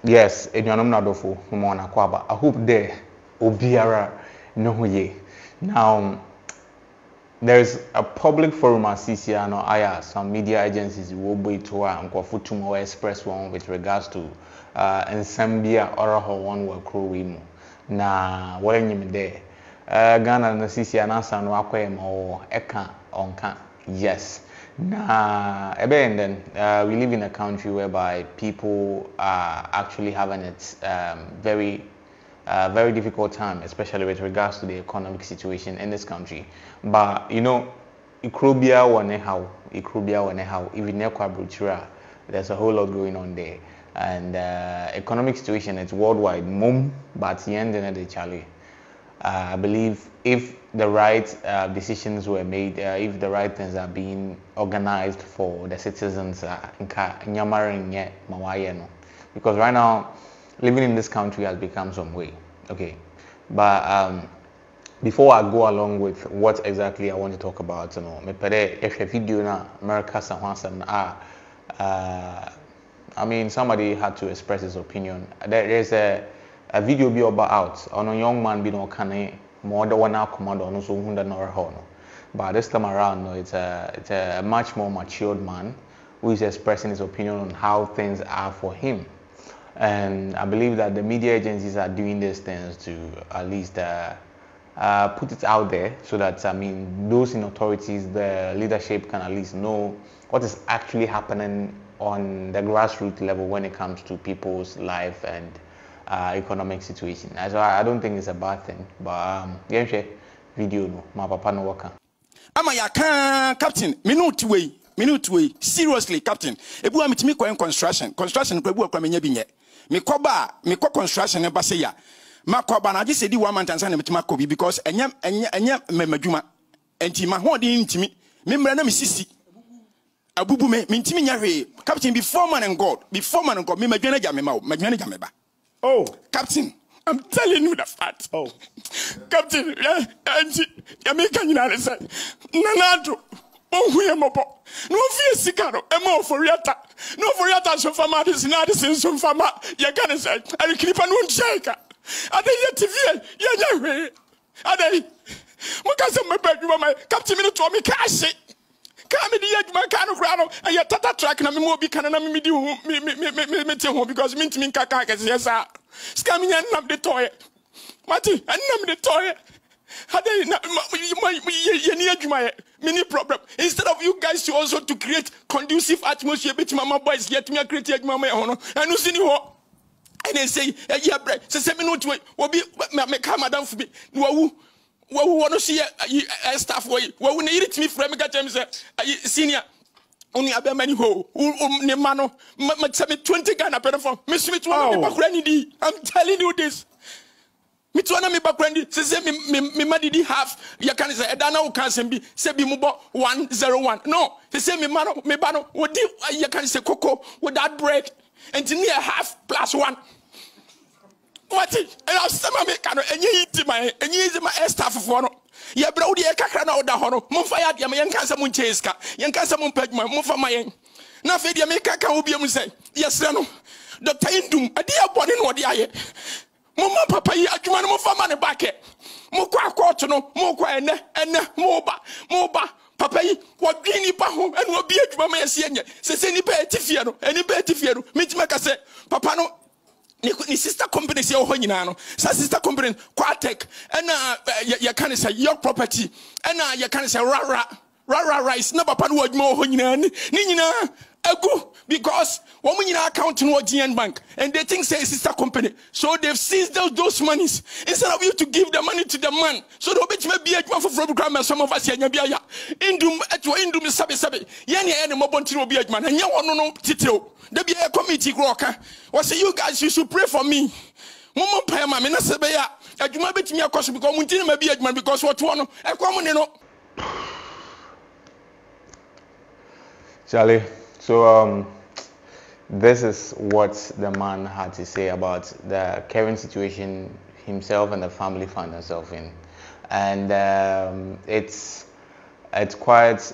Yes, eduanom na dofo mo na kwaba. I hope there obiara no ho ye. Now there's a public forum at CCR no aya some media agencies will be to and Kofituber express one with regards to nsambia or one will crew we mo. Na when you there Ghana na CCR na san no akwem or eka onka. Yes. Nah, and then we live in a country whereby people are actually having it very difficult time, especially with regards to the economic situation in this country. But you know, Ikrobia wanehow, even Nekwa, there's a whole lot going on there, and economic situation it's worldwide, mum, but the end of the Charlie. I believe if the right decisions were made, if the right things are being organized for the citizens, because right now living in this country has become some way. Okay, but before I go along with what exactly I want to talk about, you know, if a video na America I mean, somebody had to express his opinion. There's a video be about out on a young man being can more than one command on so no. But this time around, no, it's a much more matured man who is expressing his opinion on how things are for him. And I believe that the media agencies are doing these things to at least put it out there so that, I mean, those in authorities, the leadership can at least know what is actually happening on the grassroots level when it comes to people's life and economic situation. So I don't think it's a bad thing, but video no, my papa no work. Ama ya captain, minute way, seriously captain. Ebu amiti mi kwa construction kwa ebu kwa menye binye. Me kwa construction eba se ya. Ma kwa ba na je se di one man tansa na mitima kobi because enye madwuma. Enti ma ho de ntimi. Me mra na me sisi. Abubu me ntimi nya hwe. Captain before man and God, me madwana ja me ma, madwana ja me ba. Oh, Captain, I'm telling you the fact. Oh, Captain, yeah, me can you understand? Nanado, oh, mopo. No fear sicaro, emo for yata. No for yata, so fama, this not the same, so fama, ya can say, I keep a noon shaker. Are they yet TV? Yeah, are they? Mukasa, my bedroom, my Captain, me cash it. Come the edge, my kind of crowd, and your tata track, and I'm more becoming me do me because mint me kaka, yes, sir. Scamming and not the toy. Marty, and not the toy. Had they not my mini problem. Instead of you guys to also to create conducive atmosphere, between mama boys, yet me a create mama honor, and you see you. And they say, yeah, bread, so 7 minutes will be my madam for me. What we want to see a staff way. What we need me from James senior. Only a many ho, Nemano, 20 Ghana per Miss Smith, I'm telling you this. Mitwana me background say me madidi half ya can say edana can be say be mubo 101. No, they say me bano what you can say cocoa with that bread and near half plus 1. What it? And I'll say my mechanic and you eat my staff for no. Ya bro, dear Cacana or the Hono, Monfaya, Yaman Casa Muncheska, Yankasa Mumpegma, Mufamayan. Now, Fedia Mekaka will be able to say, yes, no. Dr. Indum, a dear body, what the aye. Mama Papa, you are Mufamana back. Mokwa Quartono, Mokwa and Moba. Papa, what greeny paho and what be a drama senior. Says any petifiano, any petifiano, Mitmaka said, Papa no. Ni sister company say oh nyina sa sister company Quatek and you can say your property and you can say rara rice na papa no adwuma oh nyina ni nyina agu because one nyina account no GN bank and they think say sister company so they've seized those monies instead of you to give the money to the man so they obet me be adwuma for program and some of us nya bia ya indum sabe ye ne mo bonti obi adwuma na nya wono no titeo there be a committee groka. What say you guys? You should pray for me. Mama pay ma me na sebe ya. Adwuma betimi akoso because munti na be adwuma because what one e come ne no. Charlie, so this is what the man had to say about the current situation himself and the family found himself in, and it's quite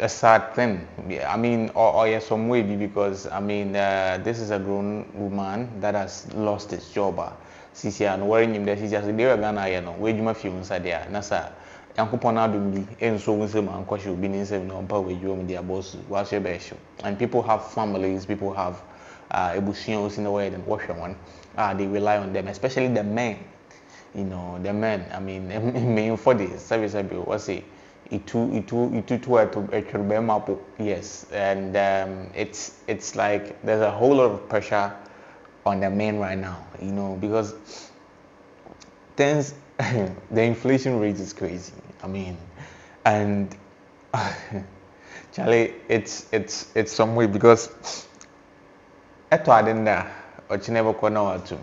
a sad thing. I mean, or yeah, some way because I mean, this is a grown woman that has lost his job. Sisi and worrying him that he just there Ghana, you know, where you ma feel inside there. Nasa, yankupon adum bi, enso unse man kwashi obi ni nsem no mpa we you their boss was your best. And people have families, people have ebusians in the way and wash one. They rely on them, especially the men. You know, the men. I mean, main for this service what's it? Yes, and it's like there's a whole lot of pressure on the men right now, you know, because things the inflation rate is crazy. I mean, and Charlie, it's some way because eto adenda ochinebo kona watu.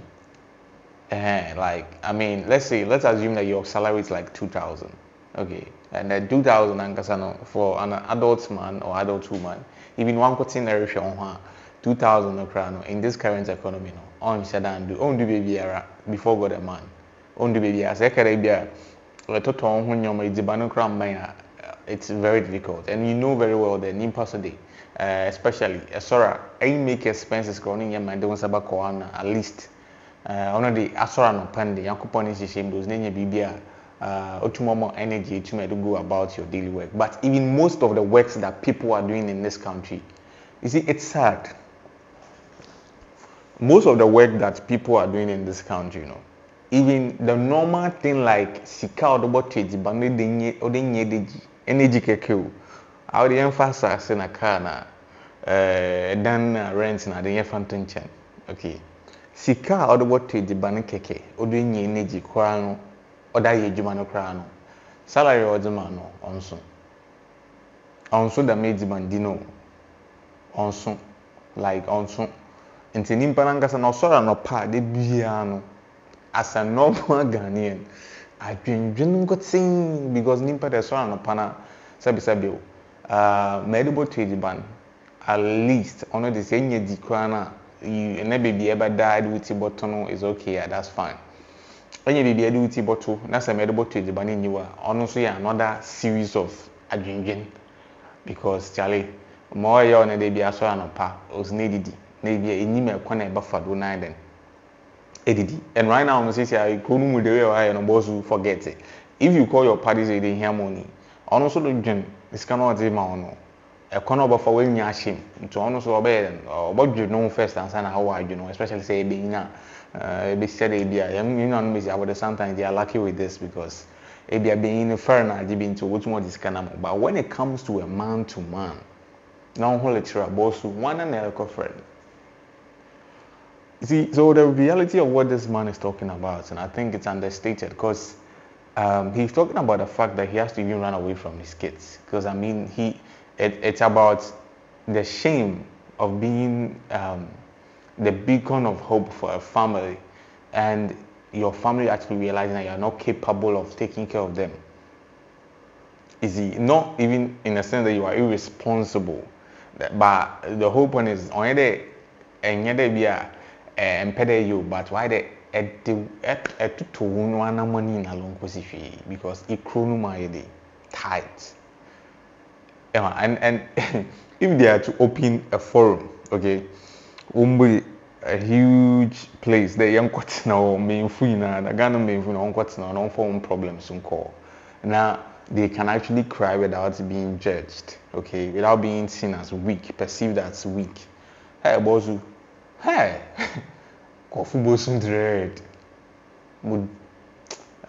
Like I mean, let's assume that your salary is like 2,000. Okay, and then 2,000 ankasano for an adult man or adult woman, even one cutting area on 2,000 okrano in this current economy no. On shadan do baby era before God a man. On do baby as ekarabia total hun nyoma idibano kram man. It's very difficult, and you know very well that in person especially sorry, I make expenses growing your mind don't sabako at least on the asora no pande yankopon is shame those nenya bibia more energy to go about your daily work. But even most of the works that people are doing in this country, you see, it's sad. Most of the work that people are doing in this country, you know, even the normal thing like sika odobo trade, but no energy keke. I would emphasize in a car na dan rent na the fountain chain. Okay, sika odobo trade, but no keke, odenye energy kwano. Oda ye juma no kra no salary odima no onso da meji bandino onso like onso nti nimpa nangasa na osora no pa de bia no as a normal Ghanaian adwendwen ngotin because nimpa de sora no pa na sabi medical trade ban at least ono de say nye di kra na you na baby ever died with bottle is okay, yeah, that's fine. When you be able to bottle, that's a medical trade banning you are honestly another series of adrenaline because Charlie, more you on a day be a so an pa was needed, maybe a name corner buffer do nine then. And right now, I'm saying I couldn't with the way I am boss who forget it. If you call your parties a day here money, also the gym is cannot be my a corner buffer when you are shame to honestly obey or what you know first and how I you know, especially say being now. Be said you know but sometimes they are lucky with this because they are being fair na giving to which more this kind of, but when it comes to a man to man now whole lecturer boss one and a friend. See, so the reality of what this man is talking about, and I think it's understated because he's talking about the fact that he has to even run away from his kids because I mean it's about the shame of being the beacon of hope for a family and your family actually realizing that you're not capable of taking care of them. Is he not even in the sense that you are irresponsible, but the whole point is on the and you, but why the to one money in a long position because it chrono tight. And if they are to open a forum, okay. A huge place the young now main na the Ghana main now no form problems call. Now they can actually cry without being judged, okay, without being seen as weak, perceived as weak. Hey bozu, hey Kofituber dread.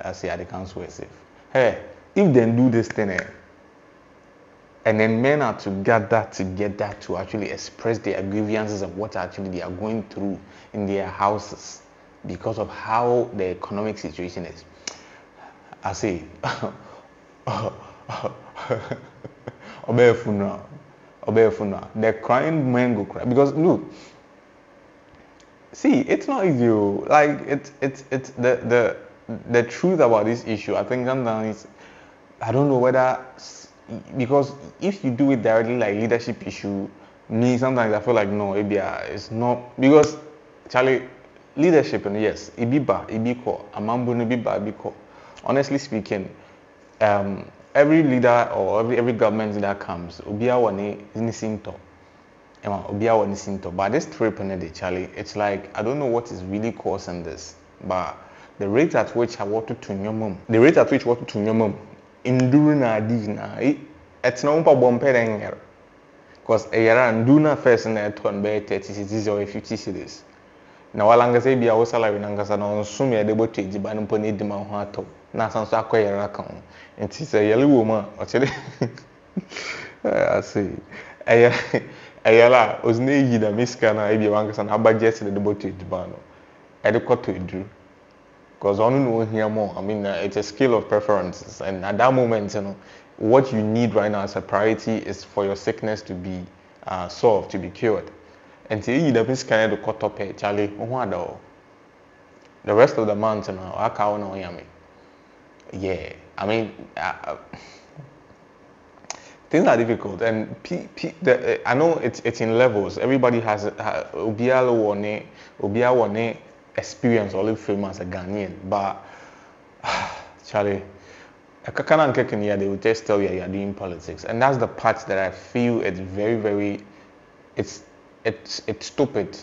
I say I can't swear safe. Hey, if they do this thing and then men are to gather together to actually express their grievances of what actually they are going through in their houses because of how the economic situation is. I say, obey funeral. The crying men go cry because look, see, it's not easy. Like it's the truth about this issue. I think sometimes I don't know whether. Because if you do it directly like leadership issue, me sometimes I feel like no, it's not because Charlie leadership and yes, ibiba, ibiko, amambu nibiba, ibiko. Honestly speaking, every leader or every government that comes, Obia wane nisinto. Obia wane nisinto. But this trip in the Charlie, it's like I don't know what is really causing this, but the rate at which I want to nyomum, the rate at which I want to nyomum, induru na di na, it's not umpa bompe dengar. Because a yara nduna first in the turn by 30 cities or 50 cities. Na walanga say bia wo salary nanga sa no nsum ya debo teji ba no poni di ma ho ato na san so akoyera kan enti say yele wo ma o chede I say ayala ozne yi da miska na e bia wanga sa na budget the debo teji ba no e de koto edu because onu no hear more. I mean it's a scale of preferences, and at that moment, you know, what you need right now as a priority is for your sickness to be solved, to be cured. Until you don't kind of cut up, Charlie, the rest of the month, you know, I can't know yummy. Yeah, I mean, things are difficult, and I know it's in levels. Everybody has Obialo one experience or live famous as a Ghanaian, but Charlie, they will just tell you you're doing politics, and that's the part that I feel it's very, very, it's stupid.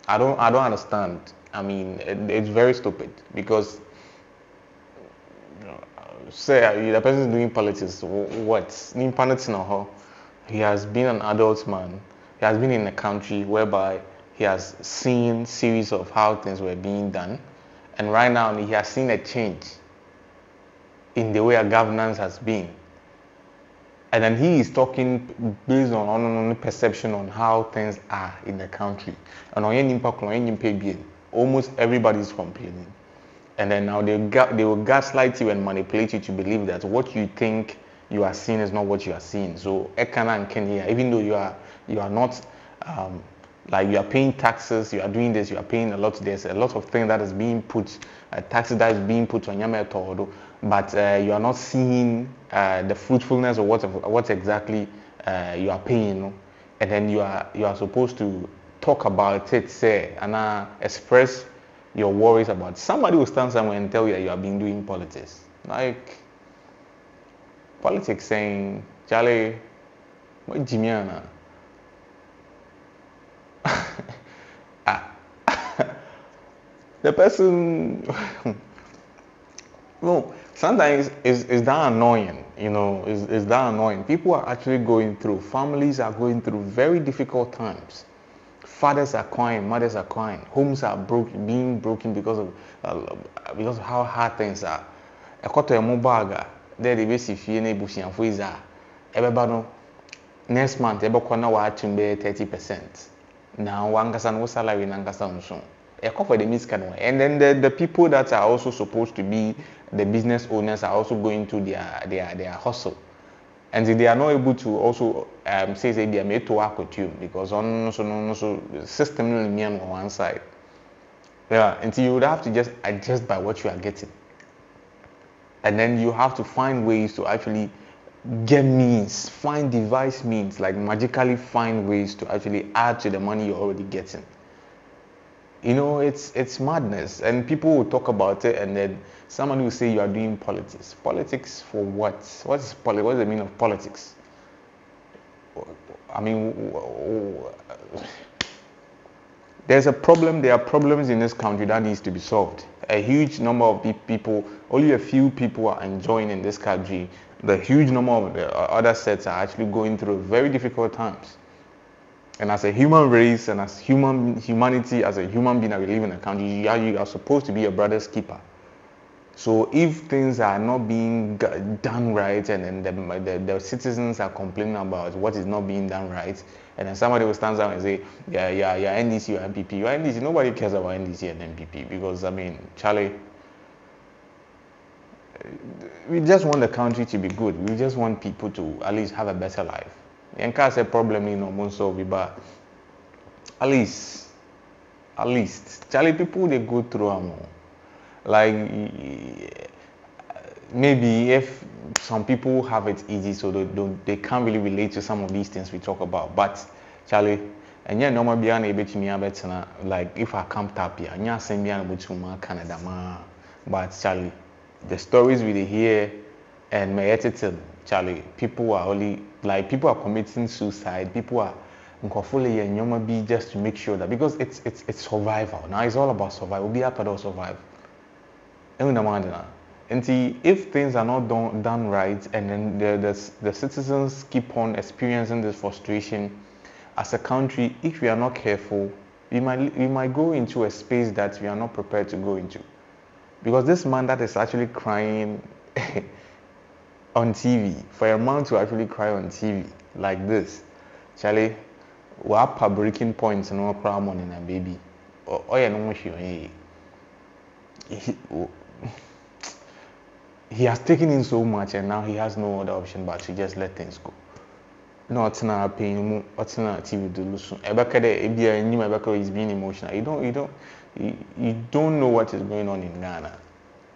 I don't understand. I mean, it's very stupid because say the person is doing politics. What? He has been an adult man. He has been in a country whereby he has seen series of how things were being done, and right now he has seen a change in the way our governance has been. And then he is talking based on perception on how things are in the country. And almost everybody is complaining. And then now they will gaslight you and manipulate you to believe that what you think you are seeing is not what you are seeing. So Ekana and Kenya, even though you are not like you are paying taxes, you are doing this, you are paying a lot. There's a lot of things that is being put, taxes that is being put on Yama Todo, but you are not seeing the fruitfulness of what exactly you are paying, and then you are supposed to talk about it, say, and express your worries about it. Somebody will stand somewhere and tell you that you have been doing politics, like politics, saying, Charlie, what Jimiana? The person, well, sometimes it's that annoying, you know, it's that annoying. People are actually going through, families are going through very difficult times. Fathers are crying, mothers are crying, homes are being broken because of how hard things are. A quarter of mobile, there the basic fee and bushing and freezer. Everybody, next month, everybody now watch 30%. Now, one person was salary and one soon. A couple of the and then the people that are also supposed to be the business owners are also going to their hustle, and they are not able to also say they are made to work with you because on so system on one side. Yeah, until you would have to just adjust by what you are getting, and then you have to find ways to actually get means, find device means, like magically find ways to actually add to the money you're already getting. You know, it's madness, and people will talk about it, and then someone will say you are doing politics. Politics for what? What is the meaning of politics? I mean, there's a problem. There are problems in this country that needs to be solved. A huge number of people, only a few people are enjoying in this country. The huge number of the other sets are actually going through very difficult times. And as a human race and as humanity, as a human being that we live in a country, you are supposed to be a brother's keeper. So if things are not being done right, and then the citizens are complaining about what is not being done right, and then somebody will stand up and say, yeah, NDC or MPP. Or NDC, nobody cares about NDC and MPP because, I mean, Charlie, we just want the country to be good. We just want people to at least have a better life. And case a problem in Monso, but at least, Charlie, people they go through them. Like maybe if some people have it easy, so they can't really relate to some of these things we talk about. But Charlie, and yeah, normal be able to me better. Like if I come tap here, yeah, send me able to Canada, but Charlie, the stories we hear And my attitude, Charlie, people are only like people are committing suicide. People are nkofole and yoma be just to make sure that because it's survival. Now it's all about survival. Be up and survive. And see, if things are not done right, and then the citizens keep on experiencing this frustration, as a country, if we are not careful, we might go into a space that we are not prepared to go into. Because this man that is actually crying on TV, for a man to actually cry on TV like this, Charlie, we have breaking points and no cry money and baby. Oh yeah, no he has taken in so much and now he has no other option but to just let things go. No, it's not pain, it's not TV to lose. Ebeka is being emotional. You don't know what is going on in Ghana.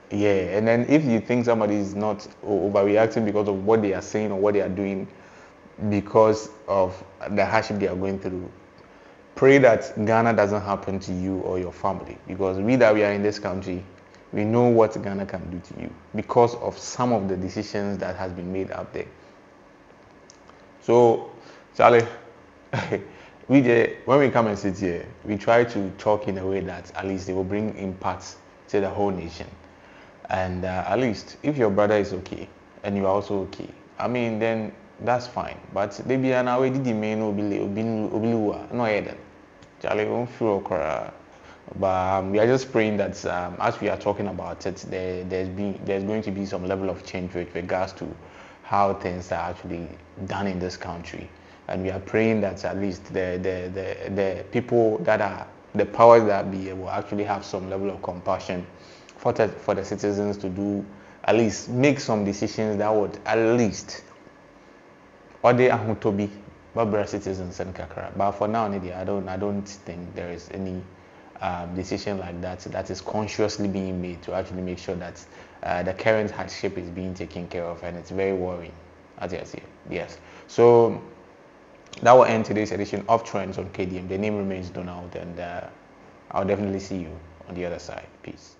Yeah, and then if you think somebody is not overreacting because of what they are saying or what they are doing because of the hardship they are going through, pray that Ghana doesn't happen to you or your family, because we that we are in this country, we know what Ghana can do to you because of some of the decisions that has been made out there. So, Charlie, when we come and sit here, we try to talk in a way that at least they will bring impact to the whole nation. And at least if your brother is okay and you are also okay, I mean, then that's fine. But maybe an hour did the main no head. Charlie won't feel but we are just praying that as we are talking about it, there's going to be some level of change with regards to how things are actually done in this country. And we are praying that at least the people that are the powers that be will actually have some level of compassion for the citizens to do, at least make some decisions that would at least or they are to be Barbara citizens and kakra. But for now, I don't think there is any decision like that is consciously being made to actually make sure that the current hardship is being taken care of, and it's very worrying, as you see. Yes. So that will end today's edition of Trends on KDM. The name remains Donald, and I'll definitely see you on the other side. Peace.